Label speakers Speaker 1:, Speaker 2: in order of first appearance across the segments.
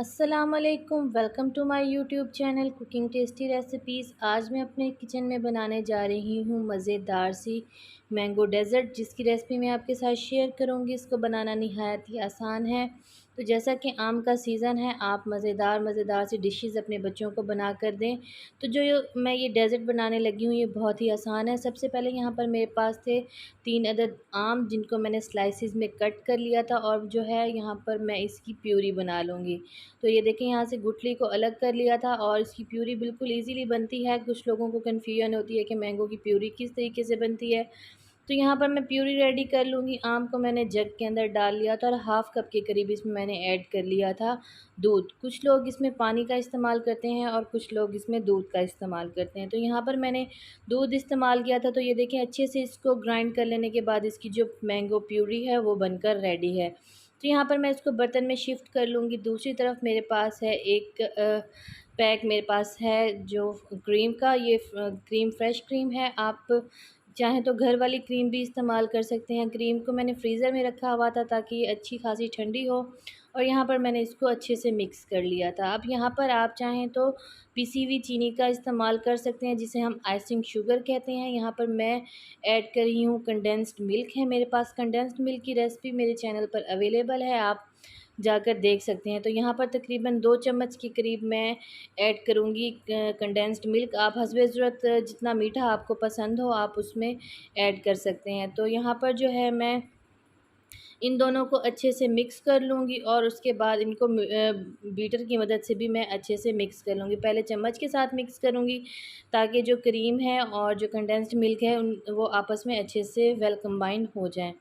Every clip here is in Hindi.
Speaker 1: अस्सलामुअलैकुम, welcome to my YouTube channel cooking tasty recipes. आज मैं अपने किचन में बनाने जा रही हूँ मज़ेदार सी मैंगो डेज़र्ट, जिसकी रेसिपी मैं आपके साथ शेयर करूँगी। इसको बनाना निहायत ही आसान है। तो जैसा कि आम का सीज़न है, आप मज़ेदार मज़ेदार सी डिशेज़ अपने बच्चों को बना कर दें। तो मैं ये डेज़र्ट बनाने लगी हूँ, ये बहुत ही आसान है। सबसे पहले यहाँ पर मेरे पास थे 3 अदद आम, जिनको मैंने स्लाइसिस में कट कर लिया था, और जो है यहाँ पर मैं इसकी प्यूरी बना लूँगी। तो ये देखें, यहाँ से गुठली को अलग कर लिया था और इसकी प्यूरी बिल्कुल इजीली बनती है। कुछ लोगों को कन्फ्यूजन होती है कि मैंगो की प्यूरी किस तरीके से बनती है। तो यहाँ पर मैं प्यूरी रेडी कर लूँगी। आम को मैंने जग के अंदर डाल लिया था और हाफ़ कप के करीब इसमें मैंने ऐड कर लिया था दूध। कुछ लोग इसमें पानी का इस्तेमाल करते हैं और कुछ लोग इसमें दूध का इस्तेमाल करते हैं। तो यहाँ पर मैंने दूध इस्तेमाल किया था। तो ये देखें, अच्छे से इसको ग्राइंड कर लेने के बाद इसकी जो मैंगो प्यूरी है वो बनकर रेडी है। तो यहाँ पर मैं इसको बर्तन में शिफ्ट कर लूँगी। दूसरी तरफ मेरे पास है एक पैक, मेरे पास है जो क्रीम का, ये क्रीम फ्रेश क्रीम है। आप चाहें तो घर वाली क्रीम भी इस्तेमाल कर सकते हैं। क्रीम को मैंने फ्रीज़र में रखा हुआ था ताकि ये अच्छी खासी ठंडी हो, और यहाँ पर मैंने इसको अच्छे से मिक्स कर लिया था। अब यहाँ पर आप चाहें तो पिसी हुई चीनी का इस्तेमाल कर सकते हैं, जिसे हम आइसिंग शुगर कहते हैं। यहाँ पर मैं ऐड कर रही हूँ कंडेंस्ड मिल्क है मेरे पास। कंडेंस्ड मिल्क की रेसिपी मेरे चैनल पर अवेलेबल है, आप जाकर देख सकते हैं। तो यहाँ पर तकरीबन 2 चम्मच के करीब मैं ऐड करूँगी कंडेंस्ड मिल्क। आप हस्बे ज़रूरत जितना मीठा आपको पसंद हो आप उसमें ऐड कर सकते हैं। तो यहाँ पर जो है मैं इन दोनों को अच्छे से मिक्स कर लूँगी और उसके बाद इनको बीटर की मदद से भी मैं अच्छे से मिक्स कर लूँगी। पहले चम्मच के साथ मिक्स करूँगी ताकि जो क्रीम है और जो कंडेंस्ड मिल्क है वो आपस में अच्छे से वेल कंबाइन हो जाएँ।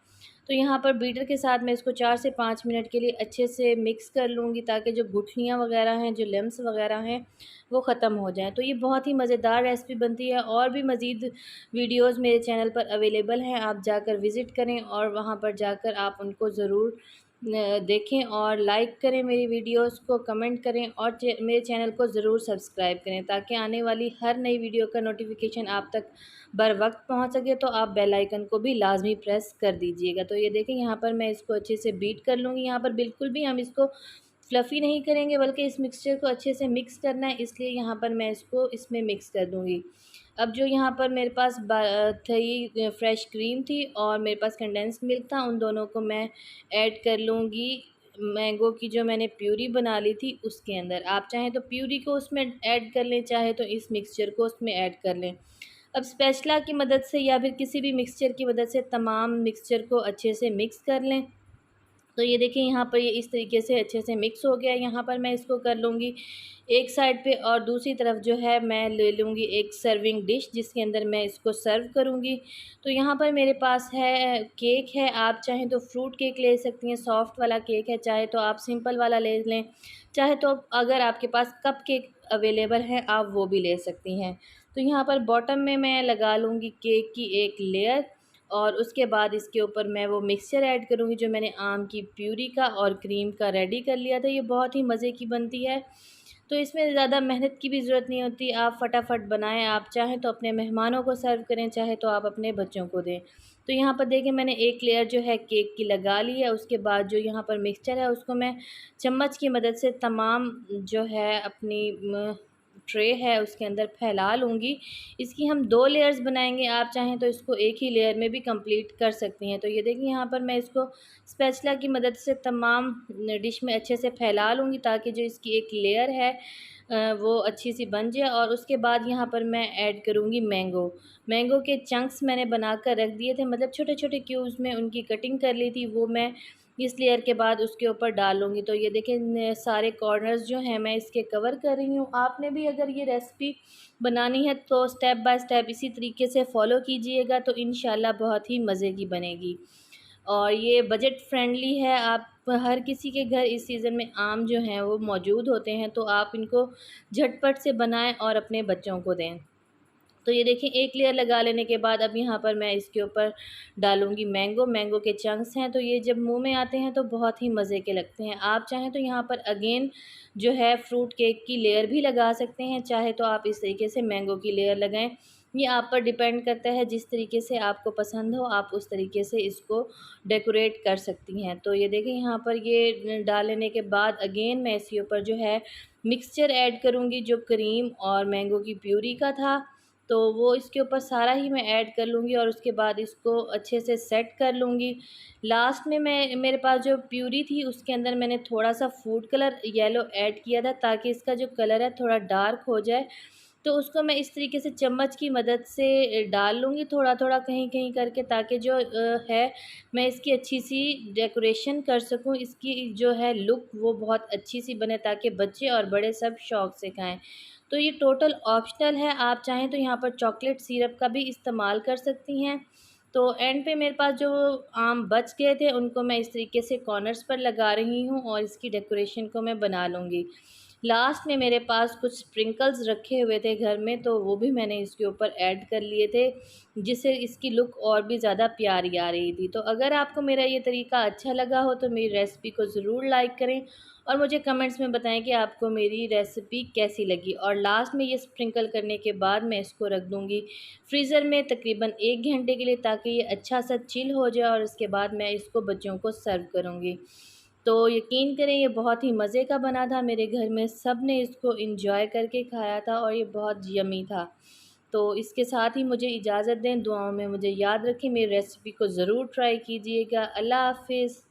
Speaker 1: तो यहाँ पर बीटर के साथ मैं इसको 4 से 5 मिनट के लिए अच्छे से मिक्स कर लूँगी ताकि जो गुठलियाँ वग़ैरह हैं, जो लम्स वग़ैरह हैं, वो ख़त्म हो जाएँ। तो ये बहुत ही मज़ेदार रेसिपी बनती है, और भी मज़ीद वीडियोज़ मेरे चैनल पर अवेलेबल हैं, आप जाकर विज़िट करें और वहाँ पर जाकर आप उनको ज़रूर देखें और लाइक करें मेरी वीडियोज़ को, कमेंट करें और मेरे चैनल को ज़रूर सब्सक्राइब करें ताकि आने वाली हर नई वीडियो का नोटिफिकेशन आप तक बर वक्त पहुँच सके। तो आप बेल आइकन को भी लाजमी प्रेस कर दीजिएगा। तो ये देखें, यहाँ पर मैं इसको अच्छे से बीट कर लूँगी। यहाँ पर बिल्कुल भी हम इसको फ्लफ़ी नहीं करेंगे, बल्कि इस मिक्सचर को अच्छे से मिक्स करना है, इसलिए यहाँ पर मैं इसको इसमें मिक्स कर दूँगी। अब जो यहाँ पर मेरे पास थी फ्रेश क्रीम थी और मेरे पास कंडेंस्ड मिल्क था, उन दोनों को मैं ऐड कर लूँगी मैंगो की जो मैंने प्यूरी बना ली थी उसके अंदर। आप चाहें तो प्यूरी को उसमें ऐड कर लें, चाहे तो इस मिक्सचर को उसमें ऐड कर लें। अब स्पैचुला की मदद से या फिर किसी भी मिक्सचर की मदद से तमाम मिक्सचर को अच्छे से मिक्स कर लें। तो ये देखिए, यहाँ पर ये इस तरीके से अच्छे से मिक्स हो गया है। यहाँ पर मैं इसको कर लूँगी एक साइड पे, और दूसरी तरफ जो है मैं ले लूँगी एक सर्विंग डिश जिसके अंदर मैं इसको सर्व करूँगी। तो यहाँ पर मेरे पास है केक है, आप चाहें तो फ्रूट केक ले सकती हैं, सॉफ्ट वाला केक है, चाहे तो आप सिंपल वाला ले लें, चाहे तो अगर आपके पास कप केक अवेलेबल है आप वो भी ले सकती हैं। तो यहाँ पर बॉटम में मैं लगा लूँगी केक की एक लेयर, और उसके बाद इसके ऊपर मैं वो मिक्सचर ऐड करूँगी जो मैंने आम की प्यूरी का और क्रीम का रेडी कर लिया था। ये बहुत ही मज़े की बनती है, तो इसमें ज़्यादा मेहनत की भी ज़रूरत नहीं होती, आप फटाफट बनाएं। आप चाहें तो अपने मेहमानों को सर्व करें, चाहे तो आप अपने बच्चों को दें। तो यहाँ पर देखें, मैंने एक लेयर जो है केक की लगा ली है। उसके बाद जो यहाँ पर मिक्सचर है उसको मैं चम्मच की मदद से तमाम जो है अपनी ट्रे है उसके अंदर फैला लूँगी। इसकी हम 2 लेयर्स बनाएंगे, आप चाहें तो इसको एक ही लेयर में भी कंप्लीट कर सकती हैं। तो ये देखिए, यहाँ पर मैं इसको स्पैचुला की मदद से तमाम डिश में अच्छे से फैला लूँगी ताकि जो इसकी एक लेयर है वो अच्छी सी बन जाए। और उसके बाद यहाँ पर मैं ऐड करूँगी मैंगो। मैंगो के चंक्स मैंने बना कर रख दिए थे, मतलब छोटे छोटे क्यूब्स में उनकी कटिंग कर ली थी, वो मैं इस लेयर के बाद उसके ऊपर डाल लूँगी। तो ये देखें, सारे कॉर्नर्स जो हैं मैं इसके कवर कर रही हूँ। आपने भी अगर ये रेसिपी बनानी है तो स्टेप बाय स्टेप इसी तरीके से फ़ॉलो कीजिएगा, तो इंशाल्लाह बहुत ही मज़े की बनेगी। और ये बजट फ्रेंडली है, आप हर किसी के घर इस सीज़न में आम जो हैं वो मौजूद होते हैं, तो आप इनको झटपट से बनाएं और अपने बच्चों को दें। तो ये देखिए, एक लेयर लगा लेने के बाद अब यहाँ पर मैं इसके ऊपर डालूँगी मैंगो। मैंगो के चंक्स हैं, तो ये जब मुँह में आते हैं तो बहुत ही मज़े के लगते हैं। आप चाहें तो यहाँ पर अगेन जो है फ्रूट केक की लेयर भी लगा सकते हैं, चाहे तो आप इस तरीके से मैंगो की लेयर लगाएँ। ये आप पर डिपेंड करता है, जिस तरीके से आपको पसंद हो आप उस तरीके से इसको डेकोरेट कर सकती हैं। तो ये देखें यहाँ पर ये डाल लेने के बाद अगेन मैं इसके ऊपर जो है मिक्सचर ऐड करूँगी, जो क्रीम और मैंगो की प्यूरी का था। तो वो इसके ऊपर सारा ही मैं ऐड कर लूँगी और उसके बाद इसको अच्छे से सेट कर लूँगी। लास्ट में मैं मेरे पास जो प्यूरी थी उसके अंदर मैंने थोड़ा सा फूड कलर येलो ऐड किया था, ताकि इसका जो कलर है थोड़ा डार्क हो जाए। तो उसको मैं इस तरीके से चम्मच की मदद से डाल लूँगी थोड़ा-थोड़ा कहीं-कहीं करके, ताकि जो है मैं इसकी अच्छी-सी डेकोरेशन कर सकूँ। इसकी जो है लुक वो बहुत अच्छी-सी बने, ताकि बच्चे और बड़े सब शौक़ से खाएँ। तो ये टोटल ऑप्शनल है, आप चाहें तो यहाँ पर चॉकलेट सिरप का भी इस्तेमाल कर सकती हैं। तो एंड पे मेरे पास जो आम बच गए थे उनको मैं इस तरीके से कॉर्नर्स पर लगा रही हूँ और इसकी डेकोरेशन को मैं बना लूँगी। लास्ट में मेरे पास कुछ स्प्रिंकल्स रखे हुए थे घर में, तो वो भी मैंने इसके ऊपर ऐड कर लिए थे, जिससे इसकी लुक और भी ज़्यादा प्यारी आ रही थी। तो अगर आपको मेरा ये तरीका अच्छा लगा हो तो मेरी रेसिपी को ज़रूर लाइक करें और मुझे कमेंट्स में बताएं कि आपको मेरी रेसिपी कैसी लगी। और लास्ट में ये स्प्रिंकल करने के बाद मैं इसको रख दूँगी फ्रीज़र में तकरीबन 1 घंटे के लिए, ताकि ये अच्छा सा चिल हो जाए और उसके बाद मैं इसको बच्चों को सर्व करूँगी। तो यकीन करें ये बहुत ही मज़े का बना था, मेरे घर में सब ने इसको एंजॉय करके खाया था और ये बहुत यम्मी था। तो इसके साथ ही मुझे इजाज़त दें, दुआओं में मुझे याद रखें, मेरी रेसिपी को ज़रूर ट्राई कीजिएगा। अल्लाह हाफ़िज़।